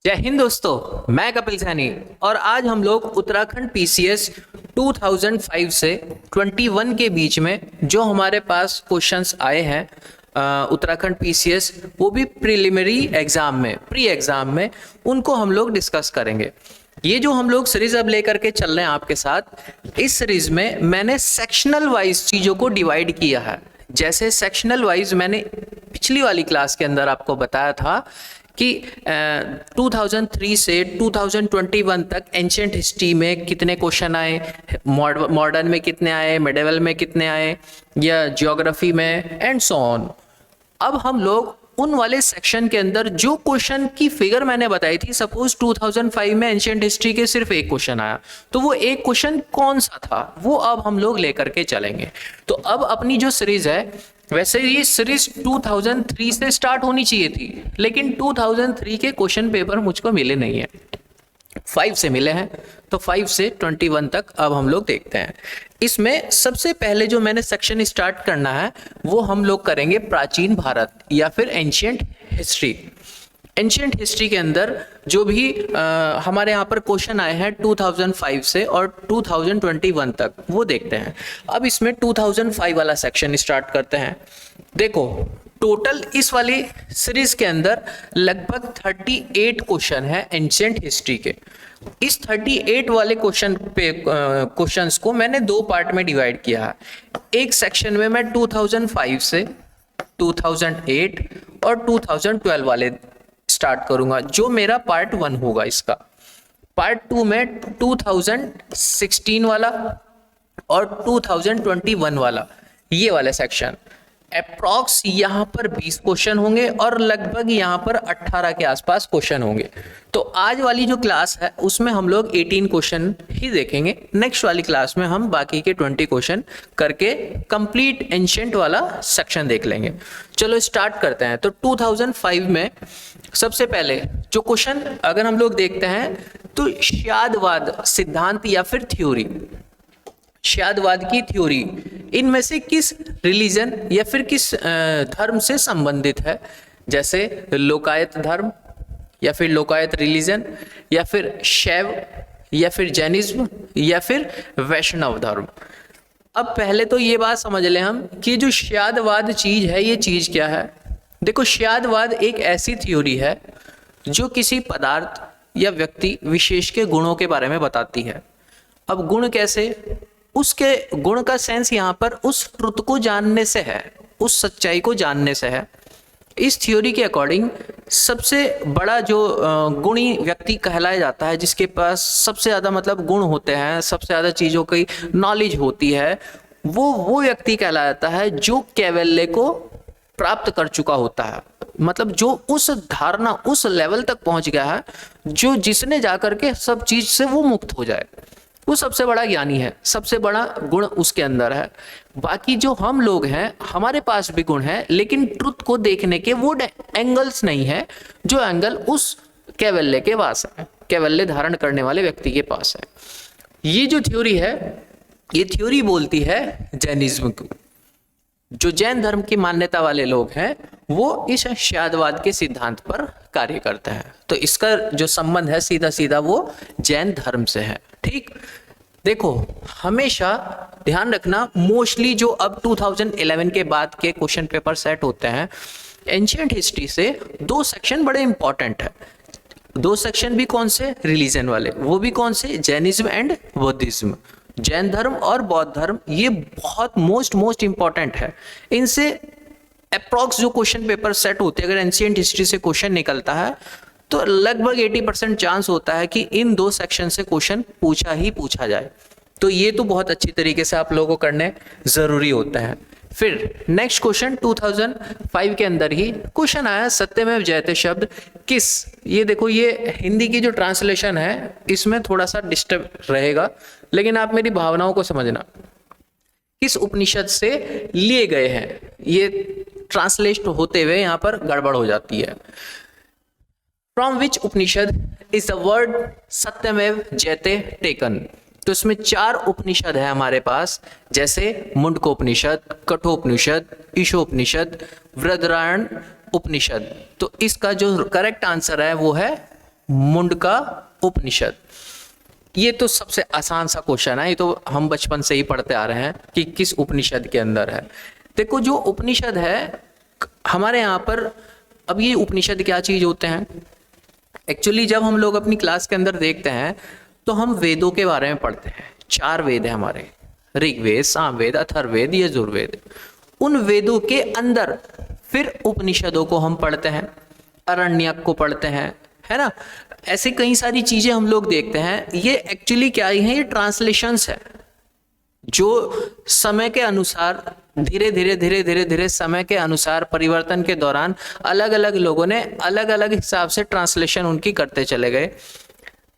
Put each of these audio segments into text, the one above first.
जय हिंद दोस्तों, मैं कपिल सैनी और आज हम लोग उत्तराखंड पीसीएस 2005 से 21 के बीच में जो हमारे पास क्वेश्चंस आए हैं उत्तराखंड पीसीएस, वो भी प्रिलिमिनरी एग्जाम में, प्री एग्जाम में, उनको हम लोग डिस्कस करेंगे। ये जो हम लोग सीरीज अब लेकर के चल रहे हैं आपके साथ, इस सीरीज में मैंने सेक्शनल वाइज चीज़ों को डिवाइड किया है। जैसे सेक्शनल वाइज मैंने पिछली वाली क्लास के अंदर आपको बताया था कि 2003 से 2021 तक एंशिएंट हिस्ट्री में कितने क्वेश्चन आए, मॉडर्न में कितने आए, मिडिवल में कितने आए, या ज्योग्राफी में, एंड सो ऑन। अब हम लोग उन वाले सेक्शन के अंदर जो क्वेश्चन की फिगर मैंने बताई थी, सपोज 2005 में एंशिएंट हिस्ट्री के सिर्फ एक क्वेश्चन आया, तो वो एक क्वेश्चन कौन सा था वो अब हम लोग लेकर के चलेंगे। तो अब अपनी जो सीरीज है, वैसे ये सीरीज 2003 से स्टार्ट होनी चाहिए थी, लेकिन 2003 के क्वेश्चन पेपर मुझको मिले नहीं है, 5 से मिले हैं, तो 5 से 21 तक अब हम लोग देखते हैं। इसमें सबसे पहले जो मैंने सेक्शन स्टार्ट करना है वो हम लोग करेंगे प्राचीन भारत या फिर एंशिएंट हिस्ट्री। एंशिएंट हिस्ट्री के अंदर जो भी हमारे यहाँ पर क्वेश्चन आए हैं 2005 से और 2021 तक, वो देखते हैं। अब इसमें 2005 वाला सेक्शन स्टार्ट करते हैं। देखो, टोटल इस वाली सीरीज के अंदर लगभग 38 क्वेश्चन है एंशिएंट हिस्ट्री के। इस 38 वाले क्वेश्चंस को मैंने दो पार्ट में डिवाइड किया है। एक सेक्शन में मैं 2005 से 2008 और 2012 वाले स्टार्ट करूंगा, जो मेरा पार्ट 1 होगा। इसका पार्ट 2 में 2016 वाला और 2021 वाला, ये वाला सेक्शन अप्रॉक्स यहाँ पर 20 क्वेश्चन होंगे और लगभग यहाँ पर 18 के आसपास क्वेश्चन होंगे। तो आज वाली जो क्लास है उसमें हम लोग 18 क्वेश्चन ही देखेंगे। नेक्स्ट वाली क्लास में हम बाकी के 20 क्वेश्चन करके कंप्लीट एंशिएंट वाला सेक्शन देख लेंगे। चलो स्टार्ट करते हैं। तो 2005 में सबसे पहले जो क्वेश्चन अगर हम लोग देखते हैं, तो शादवाद सिद्धांत या फिर थ्योरी, शादवाद की थ्योरी इनमें से किस रिलीजन या फिर किस धर्म से संबंधित है? जैसे लोकायत धर्म या फिर लोकायत रिलीजन, या फिर शैव, या फिर जैनिज्म, या फिर वैष्णव धर्म। अब पहले तो ये बात समझ लें हम कि जो शादवाद चीज है, ये चीज क्या है। देखो, शादवाद एक ऐसी थ्योरी है जो किसी पदार्थ या व्यक्ति विशेष के गुणों के बारे में बताती है। अब गुण कैसे? उसके गुण का सेंस यहाँ पर उस ट्रुथ को जानने से है, उस सच्चाई को जानने से है। इस थ्योरी के अकॉर्डिंग सबसे बड़ा जो गुणी व्यक्ति कहलाया जाता है, जिसके पास सबसे ज़्यादा मतलब गुण होते हैं, सबसे ज़्यादा चीज़ों की नॉलेज होती है, वो व्यक्ति कहलाया जाता है जो कैवल्य को प्राप्त कर चुका होता है। मतलब जो उस धारणा, उस लेवल तक पहुंच गया है, जो जिसने जाकर के सब चीज से वो मुक्त हो जाए, वो सबसे बड़ा ज्ञानी है, सबसे बड़ा गुण उसके अंदर है। बाकी जो हम लोग हैं, हमारे पास भी गुण है, लेकिन ट्रुथ को देखने के वो एंगल्स नहीं है जो एंगल उस कैवल्य के पास है, कैवल्य धारण करने वाले व्यक्ति के पास है। ये जो थ्योरी है, ये थ्योरी बोलती है जैनिज्म को। जो जैन धर्म की मान्यता वाले लोग हैं, वो इस शादवाद के सिद्धांत पर कार्य करते हैं। तो इसका जो संबंध है सीधा सीधा वो जैन धर्म से है। ठीक, देखो, हमेशा ध्यान रखना, मोस्टली जो अब 2011 के बाद के क्वेश्चन पेपर सेट होते हैं एंशिएंट हिस्ट्री से, दो सेक्शन बड़े इंपॉर्टेंट है। दो सेक्शन भी कौन से? रिलीजन वाले। वो भी कौन से? Jainism and बौद्धिज्म। जैन धर्म और बौद्ध धर्म, ये बहुत मोस्ट इंपॉर्टेंट है। इनसे अप्रॉक्स जो क्वेश्चन पेपर सेट होते हैं, अगर एंशिएंट हिस्ट्री से क्वेश्चन निकलता है तो लगभग 80% चांस होता है कि इन दो सेक्शन से क्वेश्चन पूछा ही पूछा जाए। तो ये तो बहुत अच्छी तरीके से आप लोगों को करने जरूरी होता है। फिर नेक्स्ट क्वेश्चन 2005 के अंदर ही क्वेश्चन आया, सत्यमेव जयते शब्द किस, ये देखो, ये हिंदी की जो ट्रांसलेशन है इसमें थोड़ा सा डिस्टर्ब रहेगा, लेकिन आप मेरी भावनाओं को समझना। किस उपनिषद से लिए गए हैं, ये ट्रांसलेट होते हुए यहाँ पर गड़बड़ हो जाती है। From which Upanishad is the word सत्यमेव जयते टेकन। तो इसमें 4 उपनिषद है हमारे पास, जैसे मुंडकोपनिषद, कठोपनिषद, ईशोपनिषद, वृहदारण्यक उपनिषद। तो इसका जो करेक्ट आंसर है वो है मुंडका उपनिषद। ये तो सबसे आसान सा क्वेश्चन है, ये तो हम बचपन से ही पढ़ते आ रहे हैं कि किस उपनिषद के अंदर है। देखो जो उपनिषद है हमारे यहाँ पर, अब ये उपनिषद क्या चीज होते हैं एक्चुअली, जब हम लोग अपनी क्लास के अंदर देखते हैं तो हम वेदों के बारे में पढ़ते हैं। 4 वेद है हमारे, ऋग्वेद, सामवेद, अथर्ववेद, यजुर्वेद। उन वेदों के अंदर फिर उपनिषदों को हम पढ़ते हैं, अरण्यक को पढ़ते हैं, है ना। ऐसे कई सारी चीजें हम लोग देखते हैं। ये एक्चुअली क्या ही है, ये ट्रांसलेशंस है जो समय के अनुसार धीरे धीरे समय के अनुसार परिवर्तन के दौरान अलग अलग लोगों ने अलग अलग हिसाब से ट्रांसलेशन उनकी करते चले गए।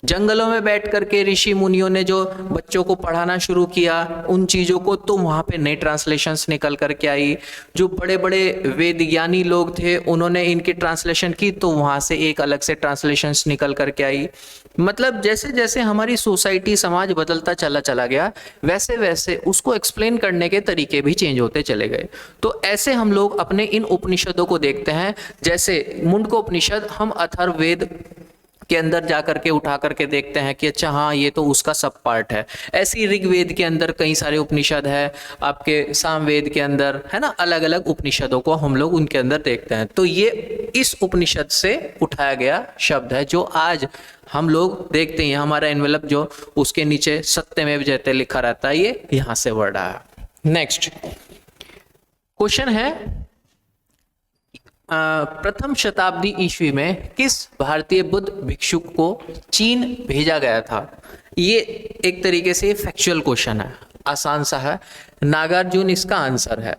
जंगलों में बैठ करके ऋषि मुनियों ने जो बच्चों को पढ़ाना शुरू किया उन चीजों को, तो वहां पे नई ट्रांसलेशंस निकल करके आई। जो बड़े बड़े वेद ज्ञानी लोग थे उन्होंने इनकी ट्रांसलेशन की, तो वहां से एक अलग से ट्रांसलेशंस निकल करके आई। मतलब जैसे जैसे हमारी सोसाइटी, समाज बदलता चला गया, वैसे वैसे उसको एक्सप्लेन करने के तरीके भी चेंज होते चले गए। तो ऐसे हम लोग अपने इन उपनिषदों को देखते हैं। जैसे मुंडको उपनिषद हम अथर्ववेद के अंदर जा करके उठा करके देखते हैं कि अच्छा हाँ ये तो उसका सब पार्ट है। ऐसी ऋग्वेद के अंदर कई सारे उपनिषद है, आपके सामवेद के अंदर, है ना, अलग अलग उपनिषदों को हम लोग उनके अंदर देखते हैं। तो ये इस उपनिषद से उठाया गया शब्द है जो आज हम लोग देखते हैं। हमारा एनवेलप जो उसके नीचे सत्यमेव जयते लिखा रहता है, ये यहां से वर्ड आया। नेक्स्ट क्वेश्चन है, प्रथम शताब्दी ईस्वी में किस भारतीय बुद्ध भिक्षुक को चीन भेजा गया था? ये एक तरीके से फैक्चुअल क्वेश्चन है, आसान सा है। नागार्जुन इसका आंसर है।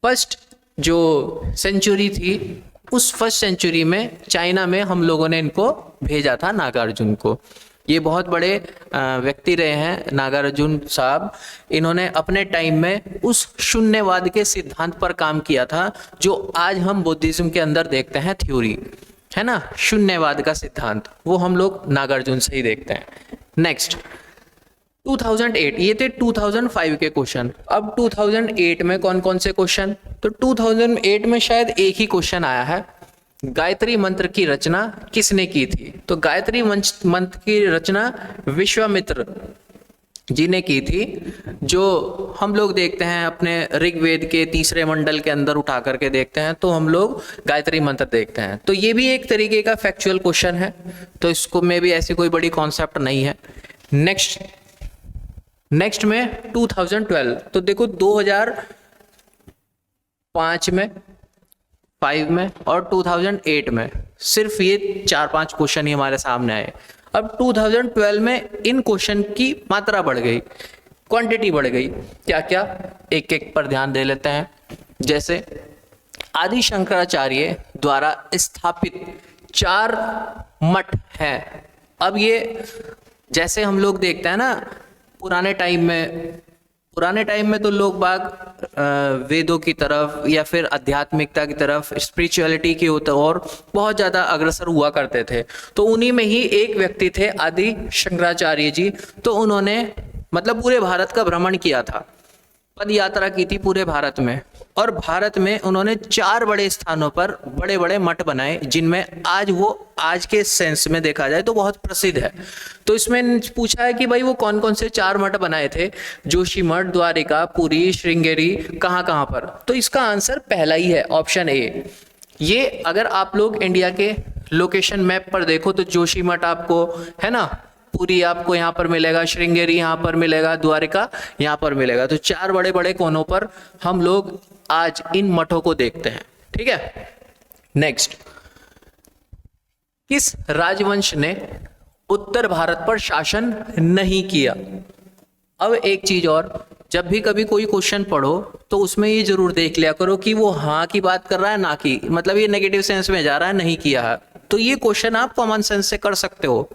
फर्स्ट जो सेंचुरी थी उस फर्स्ट सेंचुरी में चाइना में हम लोगों ने इनको भेजा था, नागार्जुन को। ये बहुत बड़े व्यक्ति रहे हैं नागार्जुन साहब। इन्होंने अपने टाइम में उस शून्यवाद के सिद्धांत पर काम किया था जो आज हम बुद्धिज्म के अंदर देखते हैं, थ्योरी है ना, शून्यवाद का सिद्धांत, वो हम लोग नागार्जुन से ही देखते हैं। नेक्स्ट 2008, ये थे 2005 के क्वेश्चन। अब 2008 में कौन कौन से क्वेश्चन? तो 2008 में शायद एक ही क्वेश्चन आया है, गायत्री मंत्र की रचना किसने की थी? तो गायत्री मंत्र की रचना विश्वामित्र जी ने की थी, जो हम लोग देखते हैं अपने ऋग्वेद के 3रे मंडल के अंदर उठा करके देखते हैं तो हम लोग गायत्री मंत्र देखते हैं। तो ये भी एक तरीके का फैक्चुअल क्वेश्चन है, तो इसको में भी ऐसी कोई बड़ी कॉन्सेप्ट नहीं है। नेक्स्ट में 2012, तो देखो 2005 में, 5 में और 2008 में सिर्फ ये 4-5 क्वेश्चन ही हमारे सामने आए। अब 2012 में इन क्वेश्चन की मात्रा बढ़ गई, क्वांटिटी बढ़ गई। क्या क्या, एक एक पर ध्यान दे लेते हैं। जैसे आदि शंकराचार्य द्वारा स्थापित 4 मठ हैं। अब ये जैसे हम लोग देखते हैं ना, पुराने टाइम में तो लोग बाग वेदों की तरफ या फिर आध्यात्मिकता की तरफ, स्पिरिचुअलिटी की ओर बहुत ज़्यादा अग्रसर हुआ करते थे। तो उन्हीं में ही एक व्यक्ति थे आदि शंकराचार्य जी। तो उन्होंने मतलब पूरे भारत का भ्रमण किया था, पद यात्रा की थी पूरे भारत में, और भारत में उन्होंने 4 बड़े स्थानों पर बड़े बड़े मठ बनाए, जिनमें आज के सेंस में देखा जाए तो बहुत प्रसिद्ध है। तो इसमें पूछा है कि भाई वो कौन कौन से 4 मठ बनाए थे? जोशी मठ, द्वारिका, पुरी, श्रृंगेरी, कहाँ पर? तो इसका आंसर पहला ही है, ऑप्शन ए। ये अगर आप लोग इंडिया के लोकेशन मैप पर देखो तो जोशी मठ आपको, है ना, पुरी आपको यहाँ पर मिलेगा, श्रृंगेरी यहाँ पर मिलेगा, द्वारिका यहाँ पर मिलेगा। तो 4 बड़े बड़े कोनों पर हम लोग आज इन मठों को देखते हैं। ठीक है। नेक्स्ट, किस राजवंश ने उत्तर भारत पर शासन नहीं किया? अब एक चीज और, जब भी कभी कोई क्वेश्चन पढ़ो तो उसमें ये जरूर देख लिया करो कि वो हाँ की बात कर रहा है, ना की, मतलब ये नेगेटिव सेंस में जा रहा है, नहीं किया है। तो ये क्वेश्चन आप कॉमन सेंस से कर सकते हो।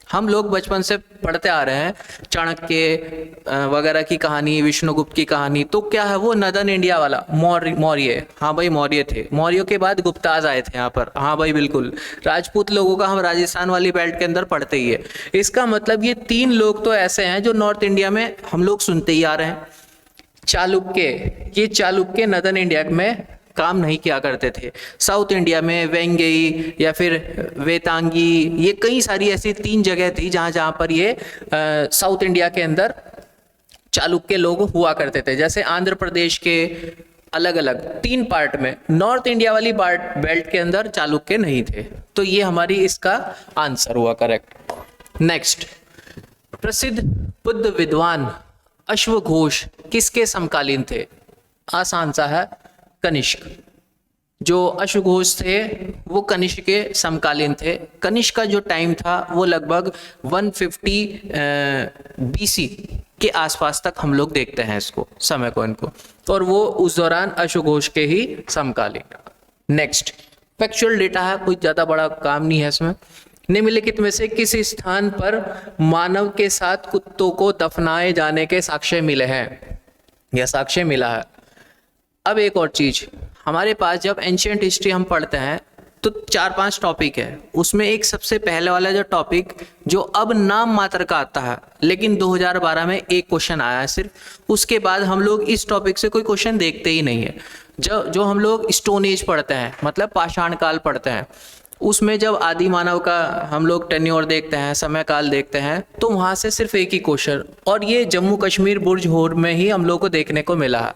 हम लोग बचपन से पढ़ते आ रहे हैं चाणक्य वगैरह की कहानी, विष्णुगुप्त की कहानी। तो क्या है वो नदन इंडिया वाला, मौर्य, हाँ भाई मौर्य थे। मौर्यों के बाद गुप्ताज आए थे यहाँ पर, हाँ भाई बिल्कुल। राजपूत लोगों का हम राजस्थान वाली बेल्ट के अंदर पढ़ते ही है। इसका मतलब ये 3 लोग तो ऐसे हैं जो नॉर्थ इंडिया में हम लोग सुनते ही आ रहे हैं। चालुक्य, ये चालुक्य नदन इंडिया में काम नहीं किया करते थे। साउथ इंडिया में वेंगई या फिर वेतांगी, ये कई सारी ऐसी 3 जगह थी जहाँ जहाँ पर ये साउथ इंडिया के अंदर चालुक्य लोग हुआ करते थे। जैसे आंध्र प्रदेश के अलग अलग 3 पार्ट में, नॉर्थ इंडिया वाली पार्ट बेल्ट के अंदर चालुक्य नहीं थे। तो ये हमारी इसका आंसर हुआ करेक्ट। नेक्स्ट, प्रसिद्ध बुद्ध विद्वान अश्वघोष किसके समकालीन थे? आसान सा है, कनिष्क। जो अश्वघोष थे वो कनिष्क के समकालीन थे। कनिष्क का जो टाइम था वो लगभग 150 BC के आसपास तक हम लोग देखते हैं इसको, समय को, इनको, और वो उस दौरान अश्वघोष के ही समकालीन। नेक्स्ट, फैक्चुअल डेटा है, कोई ज्यादा बड़ा काम नहीं है इसमें। निम्नलिखित में से किस स्थान पर मानव के साथ कुत्तों को दफनाए जाने के साक्ष्य मिले हैं या साक्ष्य मिला है? अब एक और चीज, हमारे पास जब एंशिएंट हिस्ट्री हम पढ़ते हैं तो 4-5 टॉपिक है, उसमें एक सबसे पहले वाला जो टॉपिक जो अब नाम मात्र का आता है, लेकिन 2012 में एक क्वेश्चन आया है सिर्फ, उसके बाद हम लोग इस टॉपिक से कोई क्वेश्चन देखते ही नहीं है। जो हम लोग स्टोन एज पढ़ते हैं, मतलब पाषाण काल पढ़ते हैं, उसमें जब आदि मानव का हम लोग टेन्योर देखते हैं, समय काल देखते हैं, तो वहां से सिर्फ एक ही क्वेश्चन, और ये जम्मू कश्मीर बुर्ज होर में ही हम लोग को देखने को मिला है।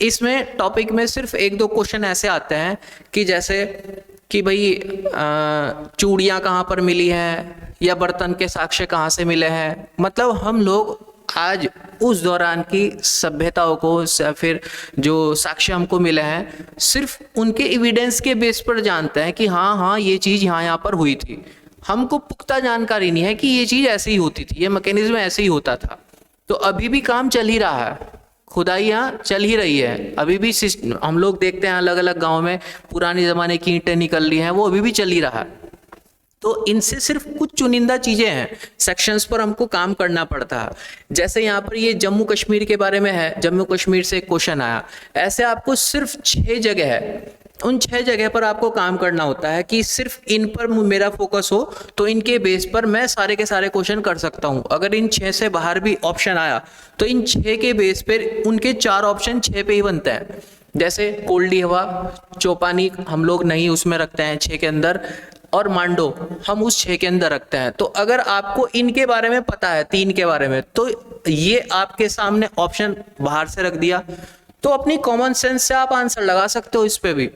इसमें टॉपिक में सिर्फ 1-2 क्वेश्चन ऐसे आते हैं कि जैसे कि भाई चूड़ियाँ कहाँ पर मिली हैं या बर्तन के साक्ष्य कहाँ से मिले हैं। मतलब हम लोग आज उस दौरान की सभ्यताओं को या फिर जो साक्ष्य हमको मिले हैं सिर्फ उनके एविडेंस के बेस पर जानते हैं कि हाँ ये चीज़ यहाँ पर हुई थी। हमको पुख्ता जानकारी नहीं है कि ये चीज़ ऐसे ही होती थी, ये मैकेनिज्म ऐसे ही होता था। तो अभी भी काम चल ही रहा है, खुदाई यहाँ चल ही रही है, अभी भी हम लोग देखते हैं अलग अलग गांव में पुराने ज़माने की ईंटें निकल रही हैं, वो अभी भी चल ही रहा है। तो इनसे सिर्फ कुछ चुनिंदा चीज़ें हैं, सेक्शंस पर हमको काम करना पड़ता है। जैसे यहाँ पर ये जम्मू कश्मीर के बारे में है, जम्मू कश्मीर से क्वेश्चन आया, ऐसे आपको सिर्फ 6 जगह है, उन 6 जगह पर आपको काम करना होता है कि सिर्फ इन पर मेरा फोकस हो तो इनके बेस पर मैं सारे के सारे क्वेश्चन कर सकता हूं। अगर इन 6 से बाहर भी ऑप्शन आया तो इन 6 के बेस पर उनके 4 ऑप्शन 6 पे ही बनते हैं। जैसे कोल्डी हवा, चौपानी हम लोग नहीं उसमें रखते हैं 6 के अंदर, और मांडो हम उस 6 के अंदर रखते हैं। तो अगर आपको इनके बारे में पता है, 3 के बारे में, तो ये आपके सामने ऑप्शन बाहर से रख दिया, तो अपनी कॉमन सेंस से आप आंसर लगा सकते हो इस पे भी।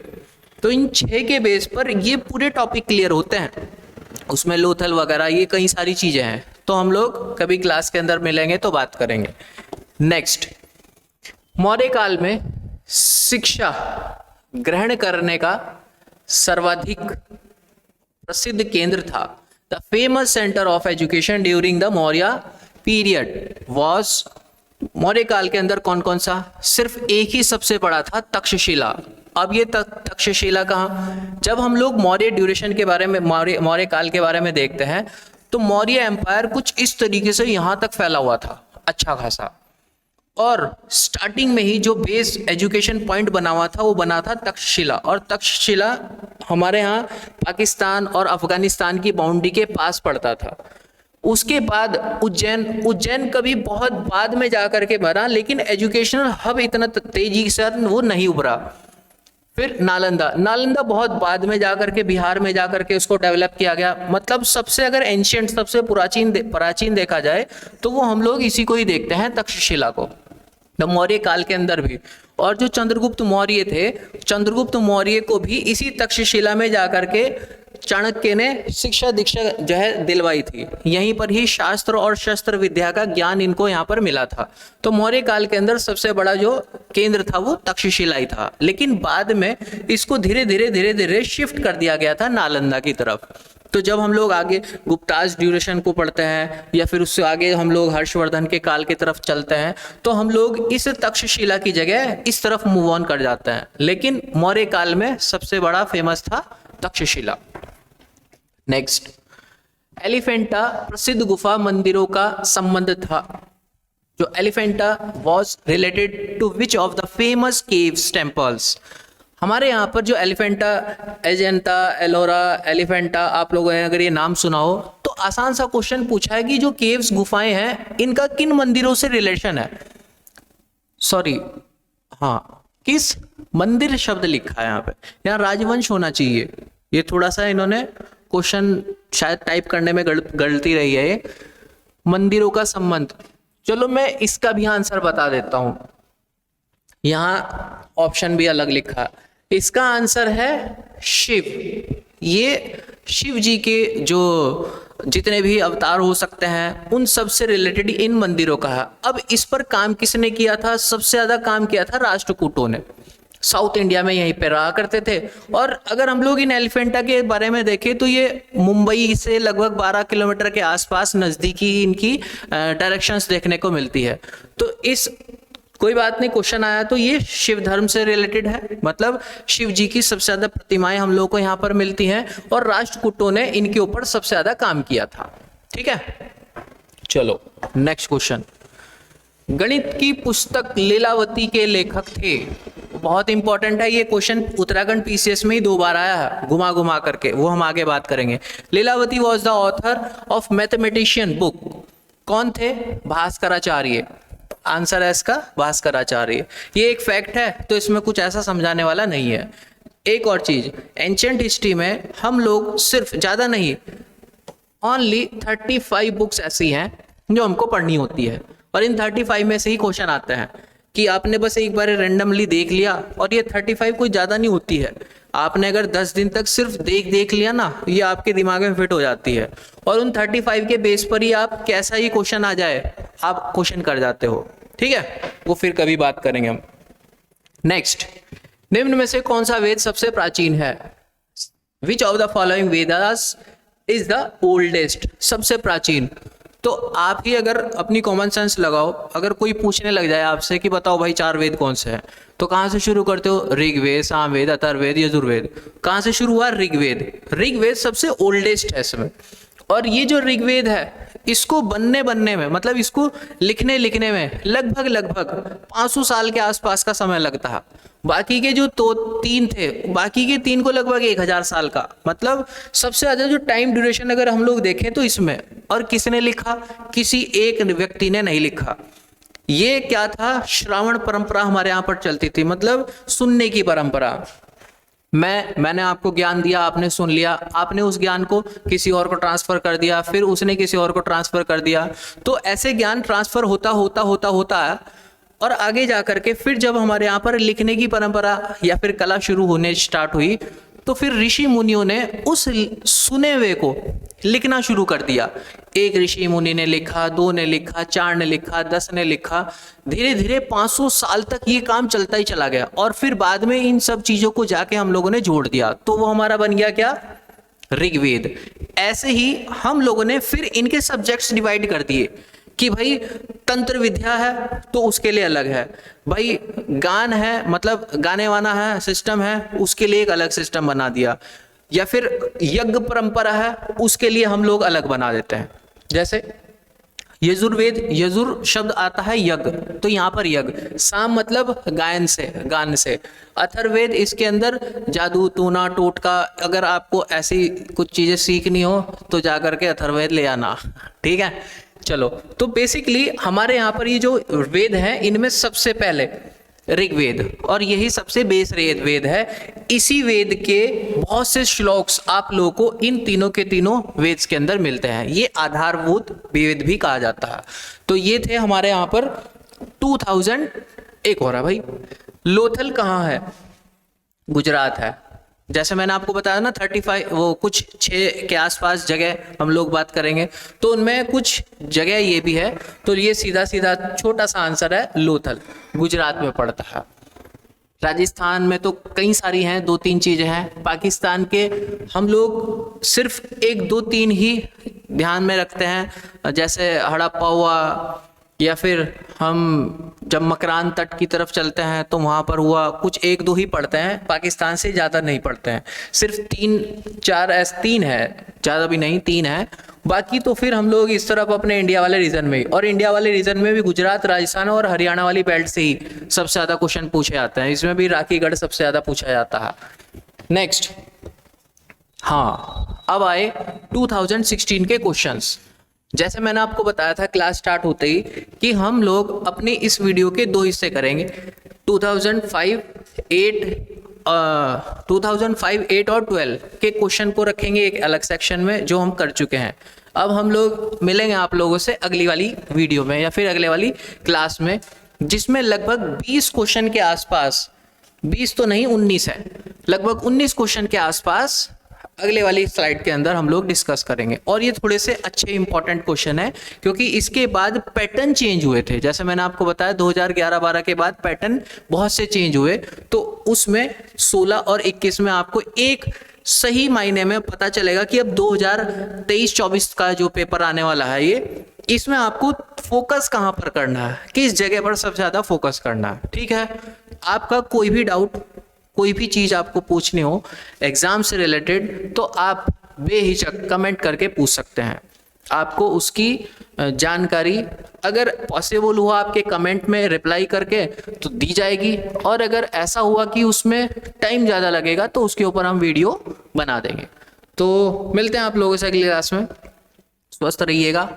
तो इन 6 के बेस पर ये पूरे टॉपिक क्लियर होते हैं, उसमें लोथल वगैरह ये कई सारी चीजें हैं। तो हम लोग कभी क्लास के अंदर मिलेंगे तो बात करेंगे। नेक्स्ट, मौर्य काल में शिक्षा ग्रहण करने का सर्वाधिक प्रसिद्ध केंद्र था। The famous centre of education during the Maurya period was, Maurya काल के अंदर कौन कौन सा? सिर्फ एक ही सबसे बड़ा था, तक्षशिला। अब ये तक्षशिला कहाँ? जब हम लोग मौर्य ड्यूरेशन के बारे में, मौर्य काल के बारे में देखते हैं तो मौर्य एम्पायर कुछ इस तरीके से यहाँ तक फैला हुआ था, अच्छा खासा, और स्टार्टिंग में ही जो बेस एजुकेशन पॉइंट बना हुआ था वो बना था तक्षशिला। और तक्षशिला हमारे यहाँ पाकिस्तान और अफगानिस्तान की बाउंड्री के पास पड़ता था। उसके बाद उज्जैन कभी बहुत बाद में जाकर के बना, लेकिन एजुकेशनल हब इतना तेजी से वो नहीं उभरा। फिर नालंदा बहुत बाद में जाकर के बिहार में जाकर के उसको डेवलप किया गया। मतलब सबसे अगर एंशिएंट, सबसे प्राचीन देखा जाए तो वो हम लोग इसी को ही देखते हैं, तक्षशिला को। तो मौर्य काल के अंदर भी, और जो चंद्रगुप्त मौर्य थे, चंद्रगुप्त मौर्य को भी इसी तक्षशिला में जाकर के चाणक्य ने शिक्षा दीक्षा जो है दिलवाई थी। यहीं पर ही शास्त्र और शस्त्र विद्या का ज्ञान इनको यहाँ पर मिला था। तो मौर्य काल के अंदर सबसे बड़ा जो केंद्र था वो तक्षशिला ही था, लेकिन बाद में इसको धीरे धीरे शिफ्ट कर दिया गया था नालंदा की तरफ। तो जब हम लोग आगे गुप्ताज ड्यूरेशन को पढ़ते हैं या फिर उससे आगे हम लोग हर्षवर्धन के काल की तरफ चलते हैं तो हम लोग इस तक्षशिला की जगह इस तरफ मूव ऑन कर जाते हैं, लेकिन मौर्य काल में सबसे बड़ा फेमस था तक्षशिला। नेक्स्ट, एलिफेंटा प्रसिद्ध गुफा मंदिरों का संबंध था। जो Elephanta was related to which of the famous caves temples. हमारे यहाँ पर जो एलिफेंटा, अजंता, एलोरा, एलिफेंटा, आप लोगों ने अगर ये नाम सुना हो तो आसान सा क्वेश्चन पूछा है कि जो केव्स गुफाएं हैं इनका किन मंदिरों से रिलेशन है। सॉरी, हाँ, किस मंदिर शब्द लिखा है यहाँ पे, यहाँ राजवंश होना चाहिए। ये थोड़ा सा इन्होंने क्वेश्चन शायद टाइप करने में गलती रही है। ये मंदिरों का संबंध, चलो मैं इसका भी आंसर बता देता हूं। यहाँ ऑप्शन भी अलग लिखा है, इसका आंसर है शिव। ये शिव जी के जो जितने भी अवतार हो सकते हैं उन सब से रिलेटेड इन मंदिरों का है। अब इस पर काम किसने किया था? सबसे ज्यादा काम किया था राष्ट्रकूटों ने। साउथ इंडिया में यहीं पे रहा करते थे। और अगर हम लोग इन एलिफेंटा के बारे में देखें तो ये मुंबई से लगभग 12 किलोमीटर के आसपास नजदीकी इनकी डायरेक्शंस देखने को मिलती है। तो इस कोई बात नहीं, क्वेश्चन आया तो ये शिव धर्म से रिलेटेड है, मतलब शिव जी की सबसे ज्यादा प्रतिमाएं हम लोग को यहाँ पर मिलती हैं और राष्ट्रकूटों ने इनके ऊपर सबसे ज्यादा काम किया था। ठीक है, चलो नेक्स्ट क्वेश्चन। गणित की पुस्तक लीलावती के लेखक थे। बहुत इंपॉर्टेंट है ये क्वेश्चन, उत्तराखंड पीसीएस में ही 2 बार आया है घुमा घुमा करके, वो हम आगे बात करेंगे। Lilavati was the author of mathematician book. कौन थे? भास्कराचार्य। आंसर है इसका भास्कराचार्य। ये एक फैक्ट है तो इसमें कुछ ऐसा समझाने वाला नहीं है। एक और चीज, एंशिएंट हिस्ट्री में हम लोग सिर्फ, ज्यादा नहीं, ओनली 35 बुक्स ऐसी हैं जो हमको पढ़नी होती है और इन 35 में से ही क्वेश्चन आते हैं कि आपने बस एक बार रैंडमली देख लिया। और ये 35 कोई ज्यादा नहीं होती है, आपने अगर 10 दिन तक सिर्फ देख लिया ना, ये आपके दिमाग में फिट हो जाती है और उन 35 के बेस पर ही आप कैसा ही क्वेश्चन आ जाए आप क्वेश्चन कर जाते हो। ठीक है, वो फिर कभी बात करेंगे हम। नेक्स्ट, निम्न में से कौन सा वेद सबसे प्राचीन है? विच of the following Vedas is the oldest? सबसे प्राचीन। तो आप ही अगर अपनी कॉमन सेंस लगाओ, अगर कोई पूछने लग जाए आपसे कि बताओ भाई 4 वेद कौन से हैं, तो कहाँ से शुरू करते हो? ऋग्वेद, सामवेद, अथर्ववेद, यजुर्वेद। कहाँ से शुरू हुआ? ऋग्वेद। ऋग्वेद सबसे ओल्डेस्ट है इसमें। और ये जो ऋग्वेद है इसको बनने में, मतलब इसको लिखने में लगभग 500 साल के आसपास का समय लगता है। बाकी के जो 3 थे, बाकी के 3 को लगभग 1000 साल का, मतलब सबसे ज्यादा जो टाइम ड्यूरेशन अगर हम लोग देखें तो इसमें। और किसने लिखा? किसी एक व्यक्ति ने नहीं लिखा। ये क्या था? श्रावण परंपरा हमारे यहाँ पर चलती थी, मतलब सुनने की परंपरा। मैंने आपको ज्ञान दिया, आपने सुन लिया, आपने उस ज्ञान को किसी और को ट्रांसफर कर दिया, फिर उसने किसी और को ट्रांसफर कर दिया। तो ऐसे ज्ञान ट्रांसफर होता है और आगे जा करके फिर जब हमारे यहाँ पर लिखने की परंपरा या फिर कला शुरू होने स्टार्ट हुई तो फिर ऋषि मुनियों ने उस सुने हुए को लिखना शुरू कर दिया। एक ऋषि मुनि ने लिखा, 2 ने लिखा, 4 ने लिखा, 10 ने लिखा। धीरे धीरे 500 साल तक ये काम चलता ही चला गया और फिर बाद में इन सब चीजों को जाके हम लोगों ने जोड़ दिया, तो वो हमारा बन गया क्या? ऋग्वेद। ऐसे ही हम लोगों ने फिर इनके सब्जेक्ट्स डिवाइड कर दिए कि भाई तंत्र विद्या है तो उसके लिए अलग है, भाई गान है मतलब गाने वाला है सिस्टम है उसके लिए एक अलग सिस्टम बना दिया, या फिर यज्ञ परंपरा है उसके लिए हम लोग अलग बना देते हैं। जैसे यजुर्वेद, यजुर शब्द आता है यज्ञ, तो यहाँ पर यज्ञ। साम मतलब गायन से, गान से। अथर्ववेद इसके अंदर जादू टूना टोटका, अगर आपको ऐसी कुछ चीजें सीखनी हो तो जाकर के अथर्ववेद ले आना। ठीक है, चलो। तो बेसिकली हमारे यहाँ पर ये जो वेद हैं इनमें सबसे पहले ऋग्वेद, और यही सबसे बेस वेद है। इसी वेद के बहुत से श्लोक्स आप लोगों को इन तीनों के तीनों वेद के अंदर मिलते हैं। ये आधारभूत वेद भी कहा जाता है। तो ये थे हमारे यहाँ पर 2000। एक हो रहा भाई, लोथल कहाँ है? गुजरात है। जैसे मैंने आपको बताया ना 35 वो कुछ 6 के आसपास जगह हम लोग बात करेंगे, तो उनमें कुछ जगह ये भी है। तो ये सीधा छोटा सा आंसर है, लोथल गुजरात में पड़ता है। राजस्थान में तो कई सारी हैं, 2-3 चीजें हैं। पाकिस्तान के हम लोग सिर्फ 1-2-3 ही ध्यान में रखते हैं, जैसे हड़प्पा हुआ, या फिर हम जब मकरान तट की तरफ चलते हैं तो वहाँ पर हुआ, कुछ 1-2 ही पढ़ते हैं, पाकिस्तान से ज़्यादा नहीं पढ़ते हैं। सिर्फ 3-4 ऐसे 3 है, ज़्यादा भी नहीं, 3 है। बाकी तो फिर हम लोग इस तरफ अपने इंडिया वाले रीजन में, और इंडिया वाले रीजन में भी गुजरात, राजस्थान और हरियाणा वाली बेल्ट से ही सबसे ज़्यादा क्वेश्चन पूछे जाते हैं। इसमें भी राखीगढ़ सबसे ज़्यादा पूछा जाता है। नेक्स्ट, हाँ, अब आए 2016 के क्वेश्चंस। जैसे मैंने आपको बताया था क्लास स्टार्ट होते ही कि हम लोग अपने इस वीडियो के 2 हिस्से करेंगे, 2005 2005, 8 और 12 के क्वेश्चन को रखेंगे एक अलग सेक्शन में जो हम कर चुके हैं। अब हम लोग मिलेंगे आप लोगों से अगली वाली वीडियो में या फिर अगले वाली क्लास में, जिसमें लगभग 20 क्वेश्चन के आसपास, 20 तो नहीं 19 है, लगभग 19 क्वेश्चन के आसपास अगले वाली स्लाइड के अंदर हम लोग डिस्कस करेंगे। और ये थोड़े से अच्छे इंपॉर्टेंट क्वेश्चन है क्योंकि इसके बाद पैटर्न चेंज हुए थे। जैसे मैंने आपको बताया 2011-12 के बाद पैटर्न बहुत से चेंज हुए, तो उसमें 16 और 21 में आपको एक सही मायने में पता चलेगा कि अब 2023-24 का जो पेपर आने वाला है ये, इसमें आपको फोकस कहां पर करना है, किस जगह पर सबसे ज्यादा फोकस करना है। ठीक है, आपका कोई भी डाउट, कोई भी चीज आपको पूछनी हो एग्जाम से रिलेटेड तो आप बेहिचक कमेंट करके पूछ सकते हैं। आपको उसकी जानकारी अगर पॉसिबल हुआ आपके कमेंट में रिप्लाई करके तो दी जाएगी, और अगर ऐसा हुआ कि उसमें टाइम ज़्यादा लगेगा तो उसके ऊपर हम वीडियो बना देंगे। तो मिलते हैं आप लोगों से अगली क्लास में। स्वस्थ रहिएगा।